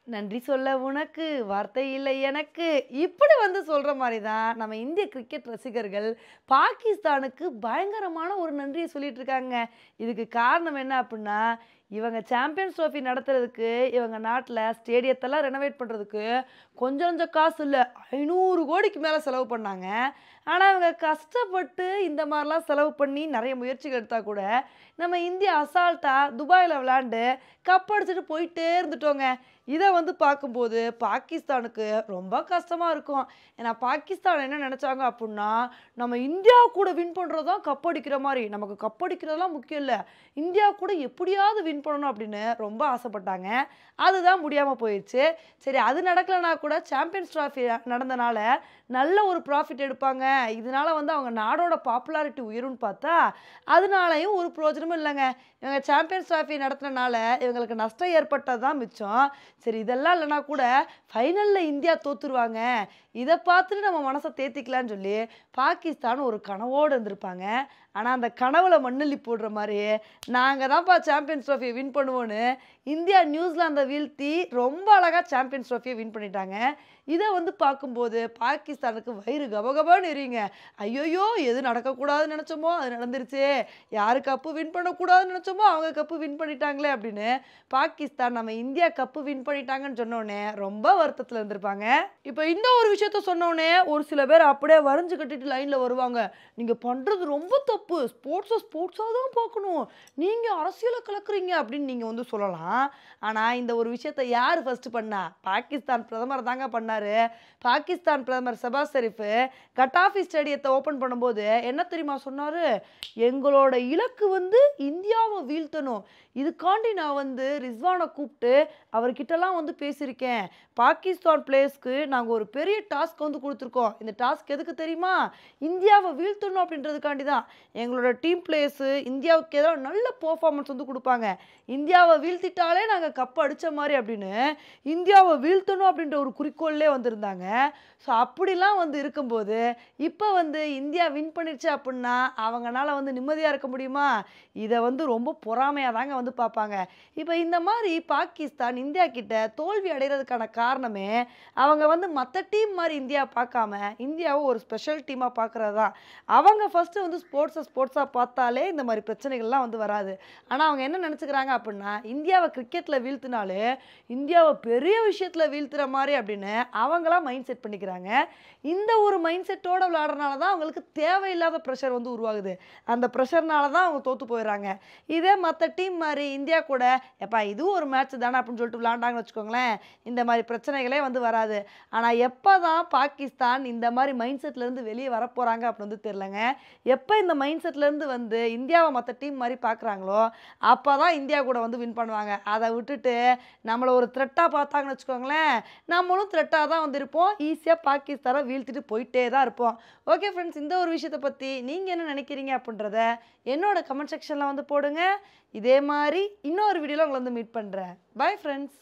நன்றி சொல்ல உனக்கு வார்த்தை இல்லை எனக்கு. இப்படி வந்து சொல்ற மாரி தான் நம்ம இந்திய கிரிக்கெட் ரசிகர்கள் பாகிஸ்தானுக்கு பயங்கரமான ஒரு நன்றிய சொல்லிட்டு இருக்காங்க. இதுக்கு காரணம் என்ன அப்புட்ன்னா, இவங்க சாம்பியன்ஸ் ட்ரோஃபி நடத்துறதுக்கு இவங்க நாட்ல ஸ்டேடியத்தெல்லாம் ரெனோவேட் பண்றதுக்கு கொஞ்சம் கொஞ்சம் காசு இல்ல. 500 கோடிக்கு மேல செலவு பண்ணாங்க. ஆனா, இவங்க கஷ்டப்பட்டு இந்த மாரிலாம் செலவு பண்ணி நெறைய முயற்சிகள் எடுத்தா கூட, நம்ம இந்தியா அசால்ட்டா துபாய்ல விளையாண்டு கப் அடிச்சுட்டு போயிட்டே இருந்துட்டோங்க. இத வந்து பார்க்கும்போது பாகிஸ்தானுக்கு ரொம்ப கஷ்டமா இருக்கும். ஏன்னா பாகிஸ்தான் என்ன நெனச்சாங்க அப்புட்ன்னா, நம்ம இந்தியா கூட வின் பண்றது தான் கப் அடிக்கிற மாரி. நமக்கு கப் அடிக்கிறதெல்லாம் முக்கியம் இல்ல. இந்தியா கூட எப்படியாவது வின் பண்ணணும் அப்படின்னு ரொம்ப ஆசைப்பட்டாங்க. அதுதான் முடியாம போயிருச்சு. சரி அது நடக்கலனா கூட சாம்பியன்ஸ் ட்ராஃபி நடந்தனால நல்ல ஒரு ப்ராஃபிட் எடுப்பாங்க. இதனால வந்து அவங்க நாடோட பாப்புலாரிட்டி உயரும்னு பார்த்தா, அதனாலயும் ஒரு பிரயோஜனமும் இல்லங்க. இவங்க சாம்பியன்ஸ் ட்ராஃபி நடத்துனனால இவங்களுக்கு நஷ்டம் ஏற்பட்டது தான் மிச்சம். சரி இதெல்லாம் இல்லன்னா கூட ஃபைனல்ல இந்தியா தோத்துருவாங்க. இத பார்த்துட்டு நம்ம மனச தேத்திக்கலான்னு சொல்லி பாகிஸ்தான் ஒரு கனவோடு இருந்திருப்பாங்க. ஆனா அந்த கனவுல மண்ணள்ளி போடுற மாரி, நாங்க தான்ப்பா சாம்பியன்ஸ் ட்ராஃபிய வின் பண்ணுவோன்னு இந்தியா நியூசிலாந்த வீழ்த்தி ரொம்ப அழகா சாம்பியன்ஸ் ட்ராஃபிய வின் பண்ணிட்டாங்க. இத வந்து பார்க்கும்போது பாகிஸ்தானுக்கு வயிறு கபகபான்னு எரியுங்க. ஐய்யய்யோ! எது நடக்கக்கூடாதுன்னு நெனச்சோமோ, அது நடந்துருச்சே! யாரு கப்பு வின் பண்ணக்கூடாதுன்னு நெனச்சோமோ, அவங்க கப்பு வின் பண்ணிட்டாங்களே! அப்படின்னு பாகிஸ்தான் நம்ம இந்தியா கப்பு வின் பண்ணிட்டாங்கன்னு சொன்னோனே, ரொம்ப வருத்தத்துல இருந்திருப்பாங்க. இப்ப இந்த ஒரு விஷயத்த சொன்னோனே, ஒரு சில பேர் அப்படியே வரிஞ்சு கட்டிட்டு லைன்ல வருவாங்க. "நீங்க பண்றது ரொம்ப தப்பு. ஸ்போர்ட்ஸா தான் பார்க்கணும். நீங்க அரசியல கலக்குறீங்க" அப்படின்னு நீங்க வந்து சொல்லலாம். ஆனா, இந்த ஒரு விஷயத்த யாரு ஃபர்ஸ்ட் பண்ணா? பாகிஸ்தான் பிரதமர் தாங்க பண்ணாரு. பாகிஸ்தான் பிரதமர் ஷெபாஸ் ஷெரீஃப் கட்டாஃபி ஸ்டேடியத்த ஓப்பன் பண்ணும்போது என்ன தெரியுமா சொன்னாரு? "எங்களோட இலக்கு வந்து இந்தியாவ வீழ்த்தணும். இதுக்காண்டி நான் வந்து ரிஸ்வான கூப்ட்டு அவர்கிட்டலாம் வந்து பேசியிருக்கேன். பாகிஸ்தான் பிளேயர்ஸ்க்கு நாங்க ஒரு பெரிய டாஸ்க் வந்து குடுத்துருக்கோம். இந்த டாஸ்க் எதுக்கு தெரியுமா? இந்தியாவ வீழ்த்தணும் அப்படின்றதுக்காண்டி தான். எங்களோட டீம் பிளேயர்ஸ் இந்தியாவுக்கு ஏதாவது நல்ல பெர்ஃபார்மன்ஸ் வந்து குடுப்பாங்க. இந்தியாவ வீழ்த்திட்டாலே நாங்க கப் அடிச்ச மாரி" அப்படின்னு இந்தியாவ வீழ்த்தணும் அப்படின்ற ஒரு குறிக்கோள்லயே வந்திருந்தாங்க. ஸோ அப்படிலாம் வந்து இருக்கும்போது, இப்ப வந்து இந்தியா வின் பண்ணிருச்சு அப்புட்ன்னா, அவங்கனால வந்து நிம்மதியா இருக்க முடியுமா? இத வந்து ரொம்ப பொறாமையா தாங்க வந்து பார்ப்பாங்க. இப்ப இந்த மாரி பாகிஸ்தான் இந்தியா கிட்ட தோல்வி அடையறதுக்கான காரணமே, அவங்க வந்து மத்த டீம் மாரி இந்தியா பார்க்காம, இந்தியாவ ஒரு ஸ்பெஷல் டீமா பார்க்குறது தான். அவங்க ஃபர்ஸ்ட்டு வந்து ஸ்போர்ட்ஸா பார்த்தாலே இந்த மாரி பிரச்சனைகள்லாம் வந்து வராது. ஆனா அவங்க என்ன நெனச்சுக்கிறாங்க அப்புட்ன்னா, இந்தியாவ கிரிக்கெட்ல வீழ்த்தினாலே, இந்தியாவ பெரிய விஷயத்துல வீழ்த்துற மாரி அப்படின்னு அவங்களா மைண்ட் செட் பண்ணிக்கிறாங்க. இந்த ஒரு மைண்ட் செட்டோட விளையாடுறனால தான் அவங்களுக்கு தேவையில்லாத பிரஷர் வந்து உருவாகுது. அந்த பிரஷர்னால தான் அவங்க தோத்து போயிர்றாங்க. இதே மத்த டீம் மாரி இந்தியா கூட, "எப்பா இதுவும் ஒரு மேட்ச் தானே" அப்படின்னு சொல்லிட்டு விளையாண்டாங்கன்னு வச்சுக்கோங்களேன், இந்த மாரி பிரச்சனைகளே வந்து வராது. ஆனா எப்பதான் பாகிஸ்தான் இந்த மாரி மைண்ட் செட்லேருந்து வெளிய வரப்போறாங்க அப்படின்னு வந்து தெரியலங்க. எப்ப இந்த மைண்ட் செட்லேருந்து வந்து இந்தியாவ மத்த டீம் மாரி பார்க்குறாங்களோ, அப்பதான் இந்தியா கூட வந்து வின் பண்ணுவாங்க. அத விட்டுட்டு நம்மள ஒரு த்ரெட்டா பார்த்தாங்கன்னு வச்சுக்கோங்களேன், நம்மளும் த்ரெட்டா தான் வந்து இருப்போம். ஈஸியா பாகிஸ்தான வீழ்த்திட்டு போயிட்டே தான் இருப்போம். ஓகே ஃப்ரெண்ட்ஸ், இந்த ஒரு விஷயத்த பத்தி நீங்க என்ன நினைக்கிறீங்க அப்படின்றத என்னோட கமெண்ட் செக்ஷன்ல வந்து போடுங்க. இதே மாரி இன்னொரு வீடியோல உங்கள வந்து மீட் பண்றேன். Bye friends.